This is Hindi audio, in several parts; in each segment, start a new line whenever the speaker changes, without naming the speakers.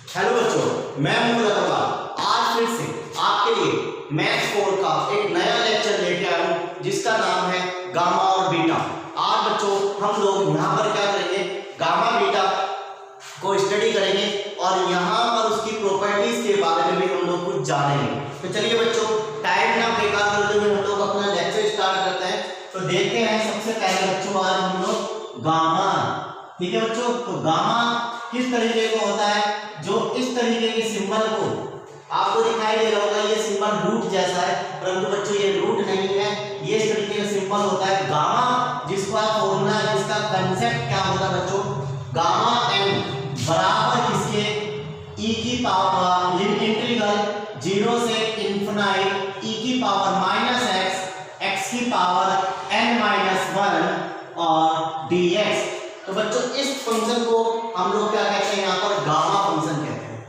हेलो बच्चों, मैं मोहम्मद अकबर आज फिर से आपके लिए मैथ्स 4 का एक नया लेक्चर लेके आया हूँ जिसका नाम है गामा और बीटा। आज बच्चों हम लोग यहाँ पर क्या करेंगे, गामा बीटा को स्टडी करेंगे और यहाँ पर उसकी प्रॉपर्टीज के बारे में भी हम लोग कुछ जानेंगे। तो चलिए बच्चों, टाइम ना बेकार करते हुए हम लोग अपना लेक्चर स्टार्ट करते हैं। तो देखते हैं सबसे पहले बच्चों आज हम लोग गामा, ठीक है बच्चों। तो गामा किस तरीके का होता है, जो इस तरीके के सिंबल को आपको दिखाई दे रहा होगा, ये सिंबल रूट जैसा है, परंतु बच्चों ये रूट नहीं है, ये इस तरीके का सिंबल होता है गामा, जिसका फॉर्मूला, जिसका कांसेप्ट क्या होता है बच्चों, गामा एन बराबर किसके, e की पावर इंटीग्रल 0 से इनफिनिट e की पावर माइनस x की पावर n-1 और dx। तो बच्चों इस फंक्शन को हम लोग क्या कहते हैं, यहाँ पर गामा फंक्शन कहते हैं,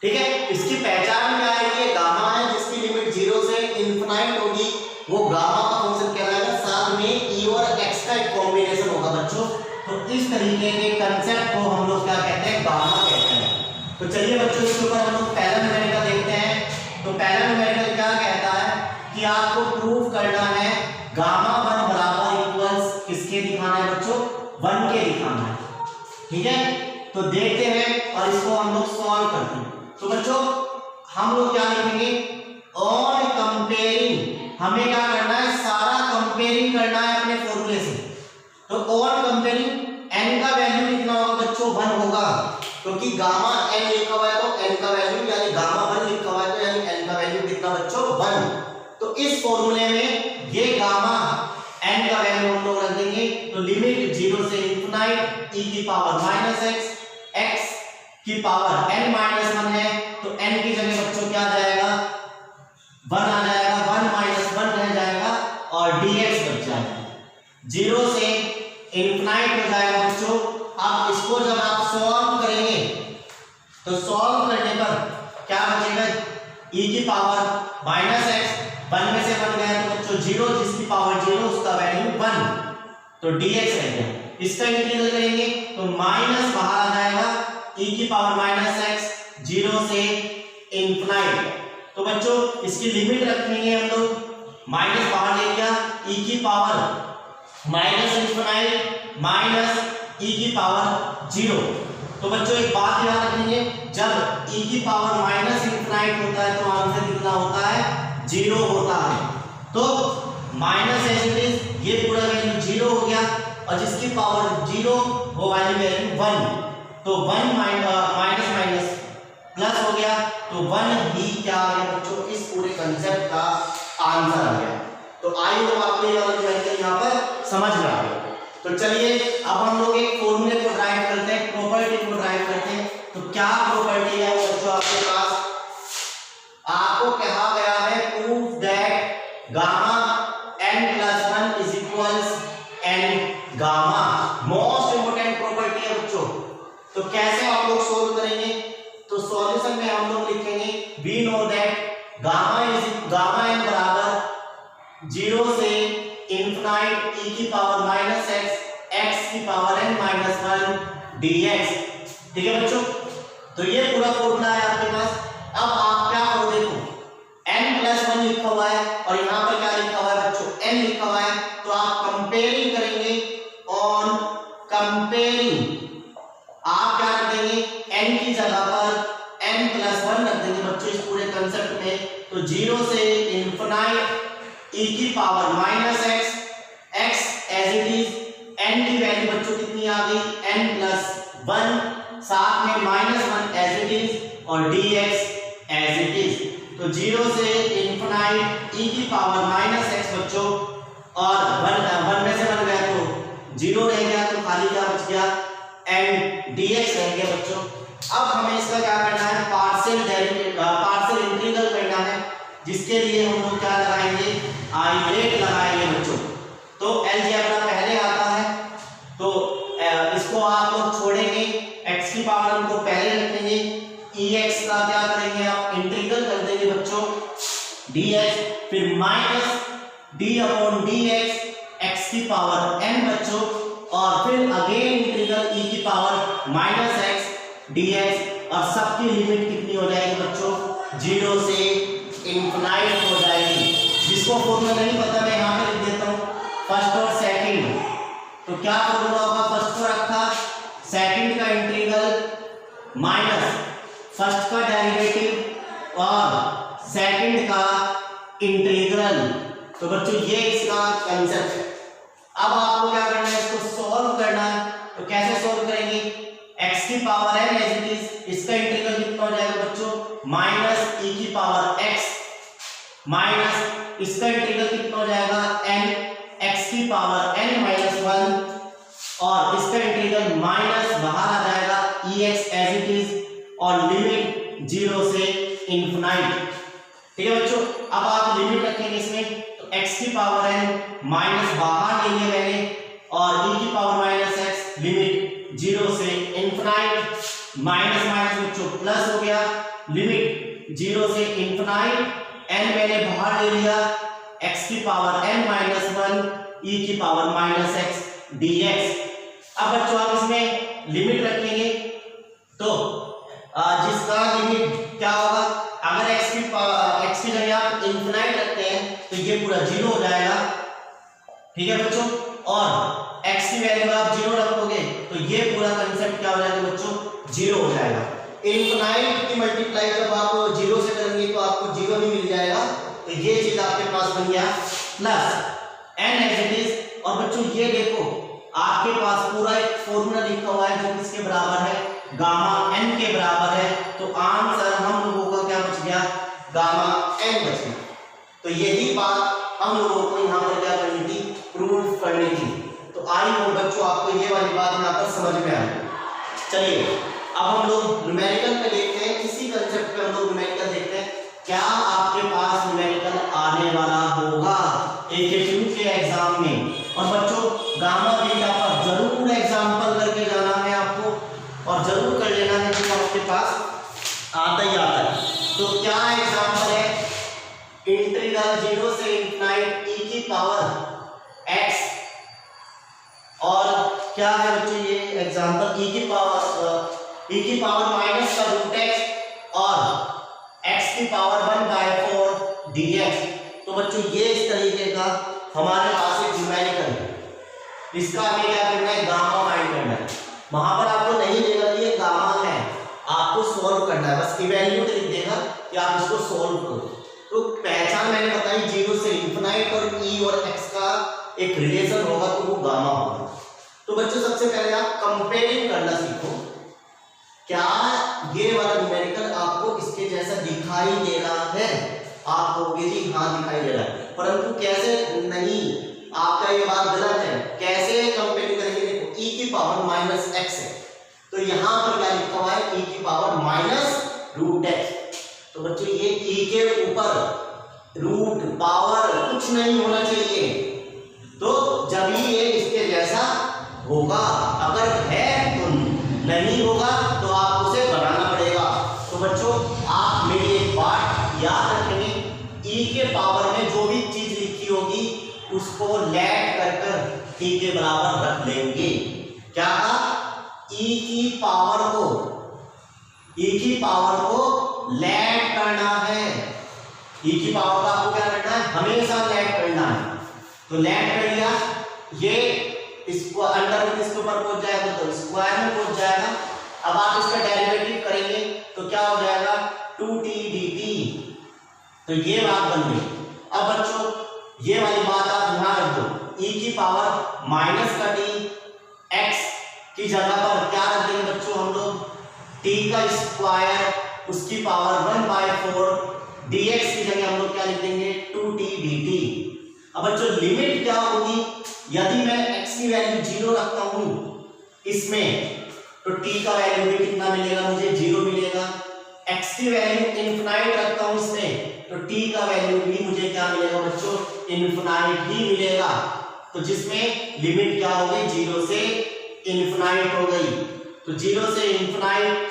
ठीक है। इसकी पहचान क्या है कि ये गामा है, जिसकी लिमिट 0 से इनफिनिट होगी, वो गामा का फंक्शन कहलाएगा। साथ में e और x का एक कॉम्बिनेशन होगा बच्चों। तो इस तरीके के कंसेप्ट को हम लोग क्या कहते हैं, गामा कहते हैं। तो चलिए बच्चों, इसके ऊपर हम लोग पहला न्यूमेरिकल देखते हैं। तो पहला न्यूमेरिकल क्या कहता है कि आपको प्रूफ करना है गामा 1 बराबर इक्वल्स किसके दिखाना है बच्चों, 1 के दिखाना है, ठीक है। तो देखते हैं और इसको हम लोग सॉल्व करते हैं। तो बच्चों हम लोग क्या लिखेंगे, ऑन कंपेयरिंग, हमें क्या करना है, सारा कंपेयरिंग करना है अपने फॉर्मूले से। तो ऑन कंपेयरिंग n का वैल्यू कितना होगा बच्चों, 1 होगा, क्योंकि गामा n लिखा हुआ है तो n का वैल्यू यानी गामा 1 लिखा हुआ है तो यानी n का वैल्यू कितना बच्चों, 1। तो इस फॉर्मूले में ये गामा n का वैल्यू हम लोग रख देंगे। तो लिमिट 0 से इनफिनिट e की पावर माइनस x की पावर n-1 है, तो n की जगह बच्चों क्या आ जाएगा, 1 आ जाएगा, 1 - 1 रह जाएगा और dx बच जाएगा। 0 से इनफिनिट हो जाएगा बच्चों। अब इसको जब आप सॉल्व करेंगे तो सॉल्व करने पर क्या बचेगा, e की पावर माइनस x, 1 में से 1 गया तो बच्चों 0, जिसकी पावर 0 उसका वैल्यू 1, तो dx रह गया। इसका इंटीग्रल करेंगे तो माइनस बाहर आ जाएगा, e की पावर माइनस x 0 से इनफिनिट। तो बच्चों इसकी लिमिट रखेंगे हम लोग, माइनस बाहर ले लिया, e की power minus infinite minus e की पावर 0। तो बच्चों एक बात याद रखेंगे, जब e की पावर माइनस इनफिनिट होता है तो आंसर कितना होता है, 0 होता है। तो माइनस एज इट इज, ये पूरा वैल्यू 0 हो गया और जिसकी पावर 0 वो वाली वैल्यू 1, तो 1 माइनस माइनस प्लस हो गया, तो 1 ही क्या आ गया बच्चों, इस पूरे कंसेप्ट का आंसर आ गया। तो आई होप आपको ये वाला न्यूमेरिकल यहाँ पर समझ में आ गया। तो चलिए अब हम लोग एक फॉर्मूले को ड्राइव करते हैं, प्रॉपर्टी को ड्राइव करते हैं। तो क्या प्रॉपर्टी है बच्चों आपके पास, आपको कहा गया है proof that gamma n+1 is equals n gamma, most important property है बच्चों। तो कैसे आप लोग सोल्व करेंगे, तो सॉल्यूशन में हम लोग लिखेंगे we know that gamma n बराबर 0 से इनफिनिट e की पावर माइनस x की पावर n-1 dx, ठीक है बच्चों। तो ये पूरा फॉर्मूला है आपके पास। अब आप क्या करो, देखो n+1 लिखा हुआ है और यहाँ पर क्या लिखा हुआ है बच्चों, n लिखा हुआ है, तो आप कंपेयरिंग करेंगे, ऑन कंपेयरिंग आप क्या रख देंगे, n की जगह पर n+1 रख देंगे बच्चों इस पूरे कंसेप्ट में। तो 0 से इनफिनिट e की power minus x as it is, n की वैल्यू बच्चों कितनी आ गई, n+1, साथ में -1 एज इट इज और dx एज इट इज। तो 0 से इनफिनिट e की पावर माइनस x बच्चों, और 1 में से 1 गया तो 0 रह गया, तो खाली क्या बच गया, n dx रह गया बच्चों। अब हमें इसका क्या करना है, पार्शियल इंटीग्रल करना है, जिसके लिए हम लोग क्या लगाएंगे, आइलेट लगाएंगे बच्चों। तो अलजेब्रा पहले आता है, तो इसको आप लोग छोड़ेंगे, x की पावर हमको पहले रखेंगे, ex का क्या करेंगे आप, इंटीग्रल कर देंगे बच्चों, dx, फिर माइनस d/dx x की पावर n बच्चों, और फिर अगेन इंटीग्रल e की पावर माइनस x dx और सबकी लिमिट कितनी हो जाएगी बच्चों, 0 से इनफिनाइट हो जाएगी। जिसको फॉर्मूला नहीं पता मैं यहाँ पे लिख देता हूँ, फर्स्ट और सेकंड। तो क्या फॉर्मूला होगा, फर्स्ट को रखा, सेकंड का इंटीग्रल माइनस फर्स्ट का डेरिवेटिव और सेकंड का इंटीग्रल। तो बच्चों ये इसका कंसेप्ट है। अब आपको क्या करना है, इसको सॉल्व करना है। तो कैसे सॉल्व करेंगे, x की power n as it is, इसका इंटीग्रल कितना हो जाएगा बच्चों, माइनस e की पावर x माइनस इसका इंटीग्रल कितना हो जाएगा, n x की पावर n माइनस 1 और इसका इंटीग्रल माइनस बाहर आ जाएगा ex एज इट इज और लिमिट 0 से इनफिनाइट। ठीक है बच्चों, अब आप लिमिट रखेंगे इसमें, तो x की पावर n माइनस बाहर ले लिया मैंने और e की पावर माइनस x, लिमिट 0 से इनफिनाइट, माइनस माइनस बच्चों प्लस हो गया, लिमिट 0 से इनफिनाइट, n मैंने बाहर ले लिया, x की पावर n माइनस 1 e की पावर माइनस x dx। अब बच्चों आप इसमें लिमिट रखेंगे तो जिसका लिमिट क्या होगा, अगर x की जगह आप इनफिनाइट रखते हैं तो ये पूरा 0 हो जाएगा। ठीक है बच्चों, और x की वैल्यू आप 0 रखोगे तो ये पूरा कंसेप्ट क्या हो जाएगा बच्चों, 0 हो जाएगा। इनफिनाइट की मल्टीप्लाई जब आप 0 से करेंगे तो आपको 0 भी मिल जाएगा। तो ये चीज आपके पास बन गया plus n as it is. और बच्चों ये देखो आपके पास पूरा एक फॉर्मूला लिखा हुआ है जो किसके बराबर है, गामा n के बराबर है। तो आंसर हम लोगों का क्या बच गया, गामा n बच गया। तो यही बात हम लोगों को यहाँ पर क्या करनी थी, प्रूव करनी थी। तो आई हो बच्चों आपको ये वाली बात यहाँ पर समझ में आई। चलिए अब हम लोग न्यूमेरिकल पे देखते हैं, इसी कंसेप्ट पे हम लोग न्यूमेरिकल देखते हैं। क्या आपके पास न्यूमेरिकल आने वाला होगा AK2 के एग्जाम में। और बच्चों गामा बीटा पर जरूर एग्जाम्पल करके जाना है आपको और जरूर कर लेना है जो आपके पास आता ही आता है। तो क्या एग्जाम्पल है, इंटीग्रल 0 से इनफिनाइट e की पावर x और क्या है बच्चों ये एग्जाम्पल e की पावर माइनस का रूट x और x की पावर 1/4 dx। तो बच्चों ये इस तरीके का हमारे पास एक न्यूमेरिकल है, इसका हमें क्या करना है, गामा फाइंड करना है। वहां पर आपको नहीं देगा कि ये गामा है, आपको सॉल्व करना है, बस इवैल्यूएट लिख देगा कि आप इसको सॉल्व करो। तो पहचान मैंने बताई 0 से इनफिनाइट और e और x का एक रिलेशन होगा तो वो गामा होगा। तो बच्चों सबसे पहले आप कंपेयरिंग करना सीखो, क्या ये वाला न्यूमेरिकल आपको इसके जैसा दिखाई दे रहा है। आप कहोगे जी हाँ दिखाई दे रहा है, परंतु कैसे नहीं, आपका ये बात गलत है। कैसे कंपेयरिंग करेंगे, देखो e की पावर माइनस x है तो यहाँ पर क्या लिखा हुआ है, e की पावर माइनस रूट x। तो बच्चों ये e के ऊपर रूट पावर कुछ नहीं होना चाहिए, तो जब ही ये इसके जैसा होगा, अगर है तो नहीं होगा तो आप उसे बनाना पड़ेगा। तो बच्चों आप मेरी एक बात याद रखेंगे, e के पावर में जो भी चीज लिखी होगी उसको लेट कर t के बराबर रख लेंगे। क्या कहा, e की पावर को लेट करना है, e की पावर का आपको क्या करना है, हमेशा लेट करना है। तो लेट कर लिया, ये इसको अंडर रूट इसके ऊपर पहुंच जाएगा तो स्क्वायर में पहुंच जाएगा। अब आप इसका डेरिवेटिव करेंगे तो क्या हो जाएगा, 2t dt। तो ये बात बन गई। अब बच्चों ये वाली बात आप ध्यान रख दो, e की पावर माइनस का t, x की जगह पर क्या रख देंगे बच्चों हम लोग, t का स्क्वायर उसकी पावर 1/4 dx की जगह हम लोग क्या लिख देंगे, 2t dt। अब बच्चों लिमिट क्या होगी, यदि मैं x की वैल्यू 0 रखता हूं इसमें तो t का वैल्यू भी कितना मिलेगा, मुझे 0 मिलेगा। x की वैल्यू इनफिनाइट रखता हूं इसमें तो t का वैल्यू भी मुझे क्या मिलेगा बच्चों, इनफिनाइट ही मिलेगा। तो जिसमें लिमिट क्या हो गई, 0 से इनफिनाइट हो गई। तो 0 से इनफिनाइट,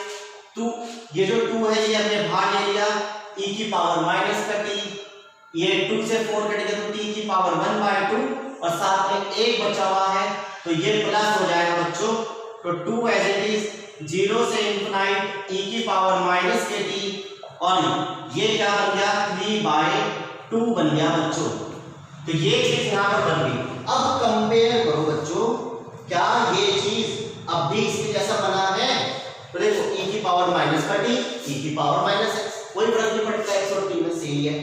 तो ये जो 2 है ये हमने बाहर ले लिया, e की पावर माइनस का t, ये 2 से 4 कटेगा तो t की पावर 1/2 और साथ में 1 बचा हुआ है तो ये प्लस हो जाएगा बच्चों तो 2 एज इट इज 0 से इंफिनिट e की पावर माइनस के टी, और ये क्या बन गया 3/2 बन गया बच्चों। तो ये चीज यहाँ पर बन गई। अब कंपेयर करो बच्चों, क्या ये चीज अब भी इसके जैसा बना है? तो देखो e की पावर माइनस का टी, e की पावर माइनस x, कोई फर्क नहीं पड़ता, x और t में सही है।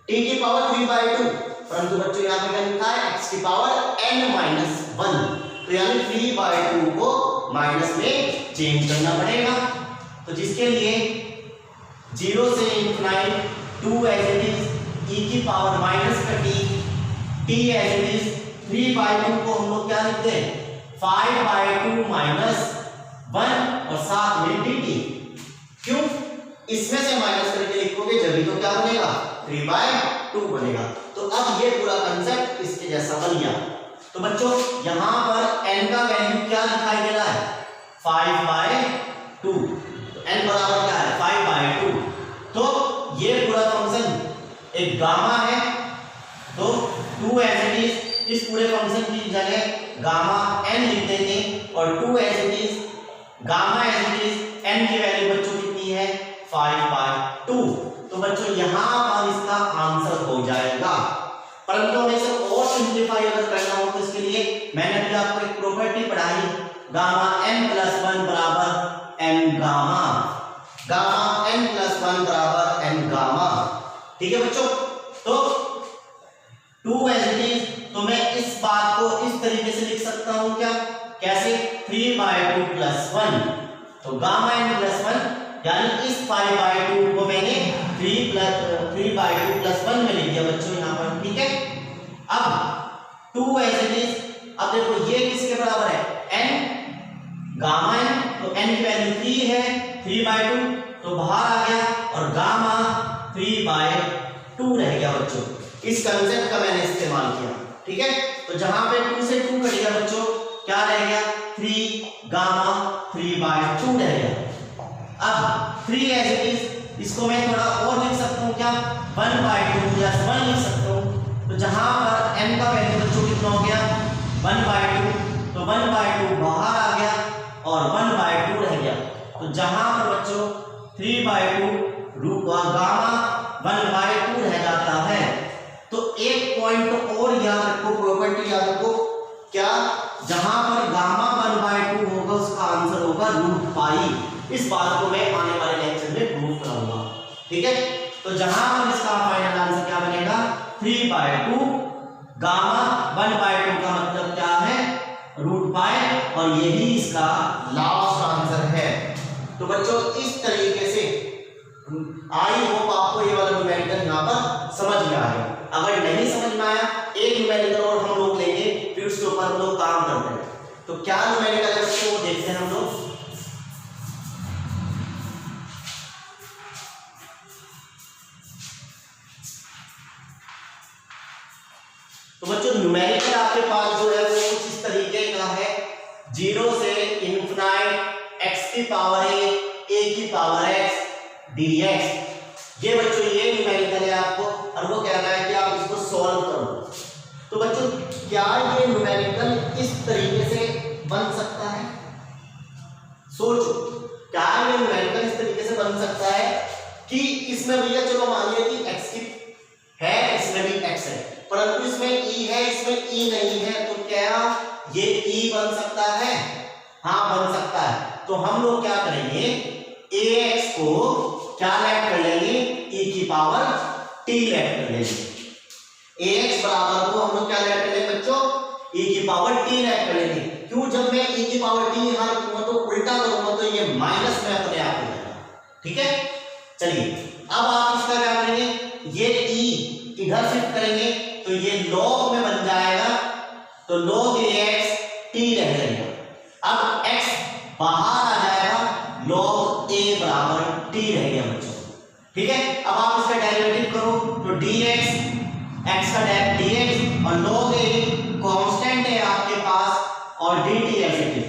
t की पावर 3/2, परंतु बच्चों यहाँ पे क्या लिखा है x की पावर n-1, तो यानी 3/2 को माइनस में चेंज करना पड़ेगा। तो जिसके लिए 0 से infinite 2 as it is e की पावर माइनस का t एज इट इज 3/2 को हम लोग क्या लिखते हैं 5/2 माइनस 1 और साथ में dt। क्यों? इसमें से माइनस करके लिखोगे जब ही तो क्या बनेगा 3/2 बनेगा। तो अब ये पूरा कंसेप्ट इसके जैसा बन गया। तो बच्चों यहाँ पर n का वैल्यू क्या दिखाई दे रहा है 5/2, तो n बराबर क्या है 5/2। तो ये पूरा फंक्शन एक गामा है, तो 2 एज इट इज इस पूरे फंक्शन की जगह गामा n लिख देंगे, और 2 as it is gamma as it is n की वैल्यू बच्चों कितनी है 5/2। तो बच्चों यहाँ पर इसका आंसर हो जाएगा। परंतु हमें इसे और सिंप्लीफाई अगर करना हो तो इसके लिए मैंने अभी आपको एक प्रॉपर्टी पढ़ाई, गामा n+1 बराबर n गामा, गामा n+1 बराबर n गामा। ठीक है बच्चों, तो 2 एज इट इज, तो मैं इस बात को इस तरीके से लिख सकता हूं क्या, कैसे 3/2 + 1, तो गामा n+1 यानी इस 5/2 को मैंने 3/2 + 1 में लिख दिया बच्चों यहाँ पर। ठीक है, अब 2 एज इट इज, अब देखो ये किसके बराबर है n गामा n, तो n की वैल्यू 3 है, 3/2 तो बाहर आ गया, और गामा 3/2 रह गया बच्चों। इस कंसेप्ट का मैंने इस्तेमाल किया। ठीक है, तो जहां पे 2 से 2 कट गया बच्चों, क्या रह गया 3 गामा 3/2 रह गया। अब 3 एज इट इज, इसको मैं थोड़ा और लिख सकता हूँ क्या 1/2 + 1 लिख सकता हूँ। तो जहां पर n का वैल्यू बच्चों कितना हो गया 1/2, तो 1/2 बाहर आ गया और 1/2 रह गया। तो जहां पर बच्चों 3/2 गामा 1/2 रह जाता है। तो एक पॉइंट और याद रखो, प्रॉपर्टी याद रखो, क्या जहां पर गामा 1/2 होगा उसका आंसर होगा √π। इस बात को मैं आने वाले लेक्चर में प्रूव करूंगा। ठीक है, तो जहां पर इसका फाइनल आंसर क्या बनेगा 3/2, गामा 1/2 का मतलब क्या है √π, और यही इसका लास्ट आंसर है। तो बच्चों इस तरीके से आई होप आपको ये वाला न्यूमेरिकल यहाँ पर समझ में आया। अगर नहीं समझ में आया, एक न्यूमेरिकल और हम लोग लेंगे, फिर उसके ऊपर हम लोग काम करते हैं। तो क्या न्यूमेरिकल है बच्चों वो देखते हैं हम लोग। तो बच्चों न्यूमेरिकल आपके पास जो है वो कुछ इस तरीके का है, 0 से इंफिनिट x की पावर a की पावर x dx। ये बच्चों ये न्यूमेरिकल है आपको, और वो कह रहा है कि आप इसको सॉल्व करो। तो बच्चों क्या ये न्यूमेरिकल इस तरीके से बन सकता है? सोचो, क्या ये न्यूमेरिकल इस तरीके से बन सकता है कि इसमें भैया चलो मान लिया कि x की है, इसमें भी x है, परंतु इसमें e है, इसमें e नहीं है, तो क्या ये e बन सकता है? हाँ बन सकता है। तो हम लोग क्या करेंगे, ax को क्या लेट कर लेंगे e की पावर t लेट कर लेंगे। ax बराबर को हम लोग क्या लेट कर लेंगे बच्चों e की पावर t लेट कर लेंगे। क्यों? जब मैं e की पावर t यहां रखूंगा तो उल्टा करूंगा तो ये माइनस में अपने आप हो जाएगा। ठीक है, चलिए अब आप इसका क्या करेंगे, ये e इधर शिफ्ट करेंगे तो ये log में बन जाएगा, तो log ax t रह जाएगा। अब x बाहर आ जाएगा, log a बराबर t रह गया बच्चों। ठीक है, अब आप इसका डेरिवेटिव करो तो dx, x का dx और log a कांस्टेंट है आपके पास, और dt एज इट इज,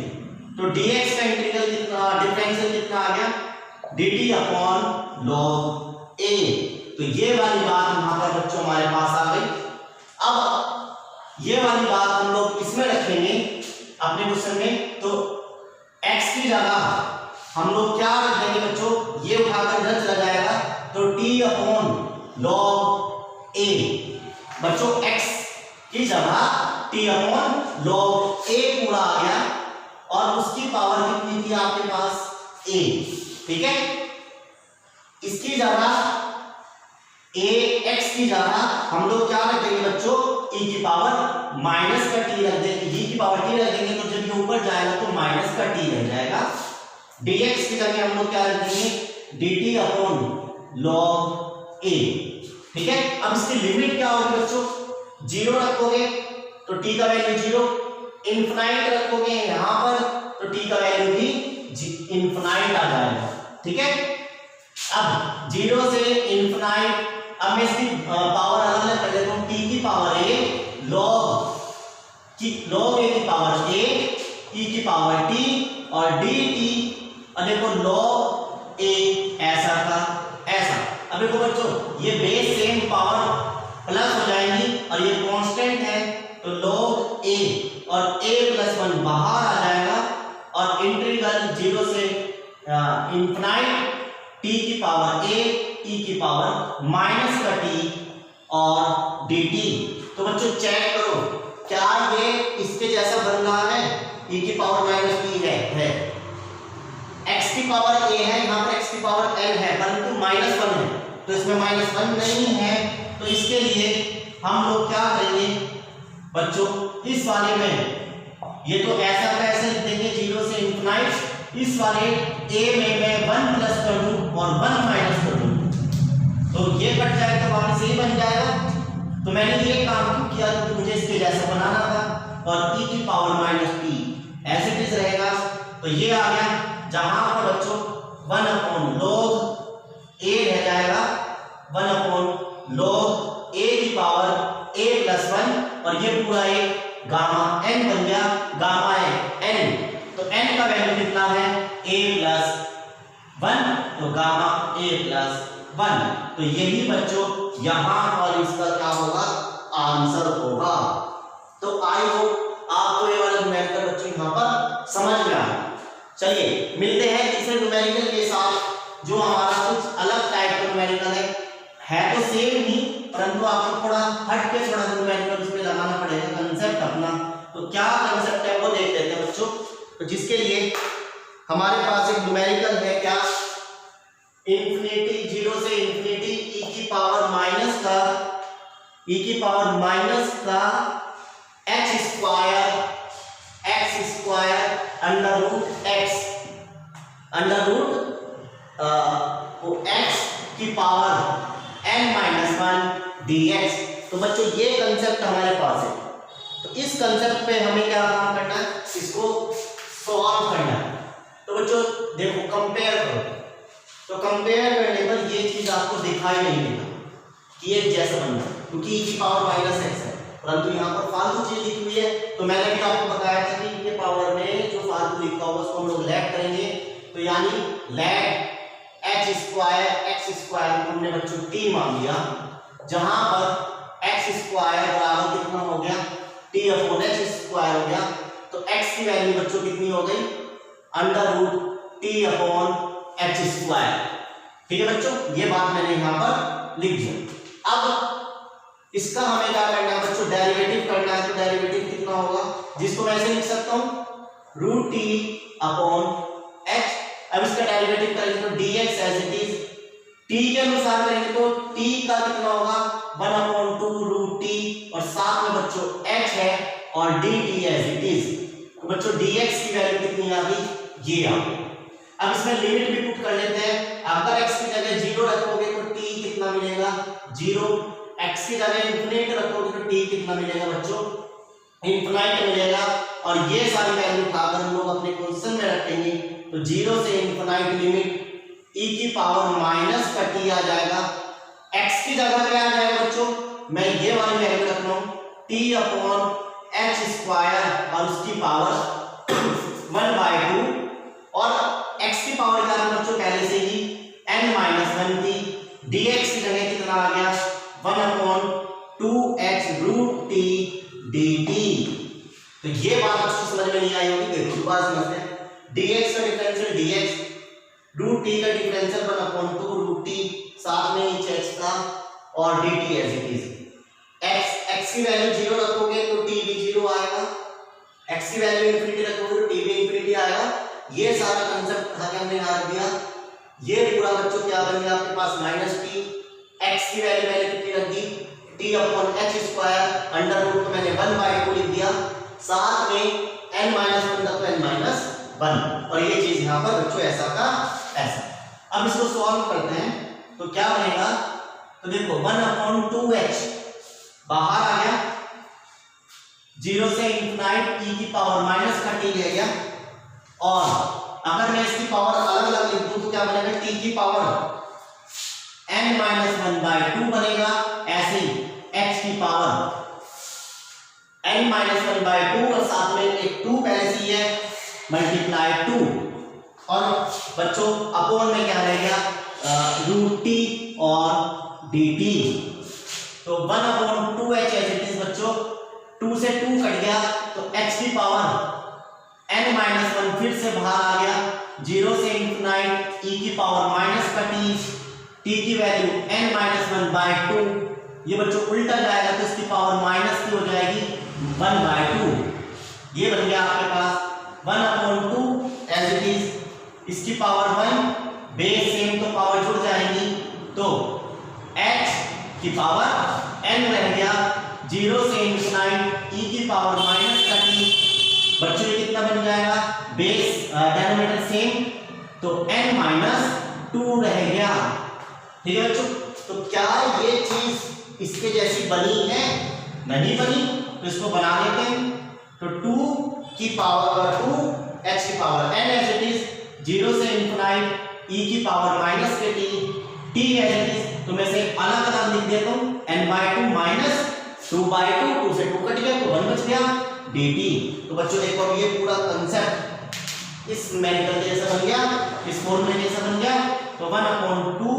तो dx का इंटीग्रल कितना, डिफरेंशियल कितना आ गया dt अपॉन log a। तो ये वाली बात यहां पर बच्चों हमारे पास आ गई। अब ये वाली बात हम लोग इसमें रखेंगे अपने क्वेश्चन में, तो x की जगह हम लोग क्या रख देंगे बच्चों, ये उठाकर इधर चला जाएगा तो t अपॉन log a। बच्चों x की जगह t अपॉन log a पूरा आ गया और उसकी पावर कितनी थी आपके पास, a। ठीक है, इसकी जगह a x की जगह हम लोग क्या रख देंगे बच्चों, e की पावर माइनस का t रख देंगे, e की पावर t रख देंगे तो जब ये ऊपर जाएगा तो माइनस का t रह जाएगा। dx की जगह हम लोग क्या रख देंगे, dt अपॉन log a। ठीक है, अब इसकी लिमिट क्या होगी बच्चों, 0 रखोगे तो t का वैल्यू 0, इनफिनाइट रखोगे यहां पर तो t का वैल्यू भी इनफिनाइट आ जाएगा। ठीक है, अब 0 से इनफिनाइट, अब मैं इसकी पावर अलग कर लेता हूं, t की पावर a log a की पावर a, e की पावर t और dt, और देखो log a ऐसा का ऐसा। अब देखो बच्चों ये बेस सेम पावर प्लस हो जाएंगी और ये कांस्टेंट है तो log a और a प्लस 1 बाहर आ जाएगा और इंटीग्रल 0 से इनफिनाइट t की पावर a, e की पावर माइनस का t और dt। तो बच्चों चेक करो क्या ये इसके जैसा बन रहा है, e की पावर माइनस t है, x की पावर a है, यहाँ पर x की पावर n है परंतु -1 है तो इसमें -1 नहीं है। तो इसके लिए हम लोग क्या करेंगे बच्चों, इस वाले में ये तो ऐसा का ऐसे लिख देंगे 0 से इनफिनाइट, इस वाले a में मैं 1 प्लस कर दूं और 1 माइनस कर दूं तो ये कट जाएगा तो वापस यही बन जाएगा। तो मैंने ये काम क्यों किया, तो मुझे इसके जैसा बनाना था और e की पावर माइनस t ऐसे किस रहेगा तो ये आ गया, जहां पर बच्चों 1 अपॉन log a रह जाएगा, 1 अपॉन log a की पावर a प्लस 1 और ये पूरा एक गामा n बन गया, गामा है n, तो n का वैल्यू कितना है a प्लस 1 तो गामा a प्लस 1। तो यही बच्चों यहां और इसका क्या होगा, आंसर होगा। तो आई होप आपको ये वाला न्यूमेरिकल बच्चों यहां पर समझ में आया। चलिए मिलते हैं तीसरे न्यूमेरिकल के साथ जो हमारा कुछ अलग टाइप का न्यूमेरिकल है तो सेम ही परंतु आपको थोड़ा हट के थोड़ा न्यूमेरिकल उसमें लगाना पड़ेगा कंसेप्ट अपना। तो क्या कंसेप्ट है वो देख लेते हैं बच्चों। तो जिसके लिए हमारे पास एक न्यूमेरिकल है क्या, इंफिनिटी 0 से इंफिनिटी e की पावर माइनस का x square under root x की पावर n-1 dx। तो बच्चों ये कंसेप्ट हमारे पास है, तो इस कंसेप्ट पे हमें क्या काम करना है, इसको सॉल्व करना है। तो बच्चों देखो कंपेयर करो, तो कंपेयर करने पर ये चीज आपको दिखाई नहीं देगा कि ये जैसा बन रहा है क्योंकि e की पावर माइनस x है, परंतु यहाँ पर फालतू चीज लिखी हुई है। तो मैंने भी आपको बताया था कि e के पावर में जो फालतू लिखा होगा उसको हम लोग लैग करेंगे, तो यानी लैग x स्क्वायर को हमने बच्चों t मान लिया, जहां पर x स्क्वायर बराबर कितना हो गया, t अपॉन h स्क्वायर हो गया। तो x की वैल्यू बच्चों कितनी हो गई, under root t upon h square. ठीक है बच्चों, ये बात मैंने यहां पर लिख दिया। अब इसका हमें क्या करना है बच्चों, डेरिवेटिव करना है। तो डेरिवेटिव कितना होगा, जिसको मैं ऐसे लिख सकता हूं रूट t अपॉन h। अब इसका डेरिवेटिव करेंगे तो dx as it is, t के अनुसार करेंगे तो t का कितना होगा 1/2 रूट t और साथ में बच्चों h है और dt एज इट इज। तो बच्चों dx की वैल्यू कितनी आ गई, ये आ गई। अब इसमें लिमिट भी पुट कर लेते हैं। अगर x की जगह 0 रखोगे तो t कितना मिलेगा 0, x की जगह इंफिनिट रखोगे तो t कितना मिलेगा बच्चों, इंफिनिट मिलेगा। और ये सारी वैल्यू उठाकर हम लोग अपने क्वेश्चन में रखेंगे तो 0 से इंफिनिट लिमिट e की पावर माइनस का t आ जाएगा। x की जगह क्या आ जाएगा बच्चों, मैं ये वाली वैल्यू रख रहा हूं t अपॉन h स्क्वायर और उसकी पावर 1/2 और x की पावर क्या है बच्चों पहले से ही n-1 थी, dx की जगह कितना आ गया 1/2h रूट t dt। तो ये बात आपको समझ में नहीं आई होगी, देखो दोबारा समझते हैं। dx का डिफरेंशियल dx, रूट t का डिफरेंशियल 1/2 रूट t, साथ में each x का, और dt as it is. x की वैल्यू 0 रखोगे तो t भी 0 आएगा, x की वैल्यू इंफिनिटी रखोगे तो t भी इंफिनिटी आएगा। ये सारा कांसेप्ट उठा के हमने यहाँ रख दिया। ये पूरा बच्चों क्या बन गया आपके पास माइनस टी, x की वैल्यू मैंने कितनी रख दी, t upon h square, under root तो मैंने 1/2 लिख दिया, साथ में n माइनस 1 तक तो n माइनस 1, और ये चीज यहाँ पर बच्चों ऐसा का ऐसा। अब इसको सॉल्व करते हैं तो क्या बनेगा, तो देखो 1/2h बाहर आ गया, 0 से इंफिनिट e की पावर माइनस का t ले गया, और अगर मैं इसकी पावर अलग अलग लिख दूं तो क्या बनेगा, t की पावर n माइनस 1/2 बनेगा, ऐसे ही h की पावर n माइनस 1/2 और साथ में एक 2 पहले से ही है मल्टीप्लाई 2, और बच्चों अपॉन में क्या रह गया, रूट t और dt, तो 1/2h एज इट इज बच्चों, 2 से 2 कट गया तो h की पावर n माइनस 1 फिर से बाहर आ गया, 0 से इंफिनिट e की पावर माइनस का t की वैल्यू n माइनस 1/2, ये बच्चों उल्टा जाएगा तो इसकी पावर माइनस की हो जाएगी 1/2, ये बन गया आपके पास 1/2 एज इट इज, इसकी पावर 1, बेस सेम तो पावर जुड़ जाएगी, तो h की पावर n रह गया, 0 से इंफिनिट e की पावर माइनस का t, बच्चों ये कितना बन जाएगा, बेस डिनोमिनेटर सेम, तो n माइनस 2 रह गया। ठीक है बच्चों, तो क्या ये चीज इसके जैसी बनी है, नहीं बनी, तो इसको बना लेते हैं, तो 2 की पावर 2 h की power n as it is, 0 से इंफिनिट e की पावर माइनस के t एज इट इज, तो मैं से अलग अलग लिख देता हूं, n/2 माइनस 2/2, 2 से 2 कट गया तो 1 बच गया dt। तो बच्चों देखो अब ये पूरा कांसेप्ट इस न्यूमेरिकल जैसा बन गया, इस फॉर्मूले जैसा बन गया, तो 1/2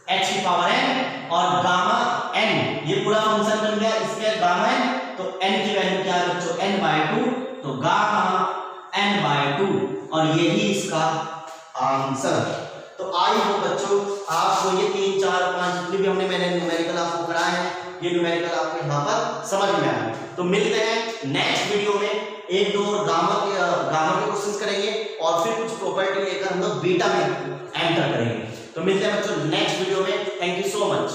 h की पावर n और गामा n, ये पूरा फंक्शन बन गया, इसके गामा n, तो n की वैल्यू क्या है बच्चों, n/2, तो गामा n/2, और यही इसका आंसर। तो आई हो बच्चों आपको ये 3 4 5 जितने भी मैंने न्यूमेरिकल आपको कराए हैं, ये न्यूमेरिकल आपको यहाँ पर समझ में आया। तो मिलते हैं नेक्स्ट वीडियो में, 1-2 और गामा के क्वेश्चंस करेंगे, और फिर कुछ प्रॉपर्टी लेकर हम लोग बीटा में एंटर करेंगे। तो मिलते हैं बच्चों नेक्स्ट वीडियो में, थैंक यू सो मच।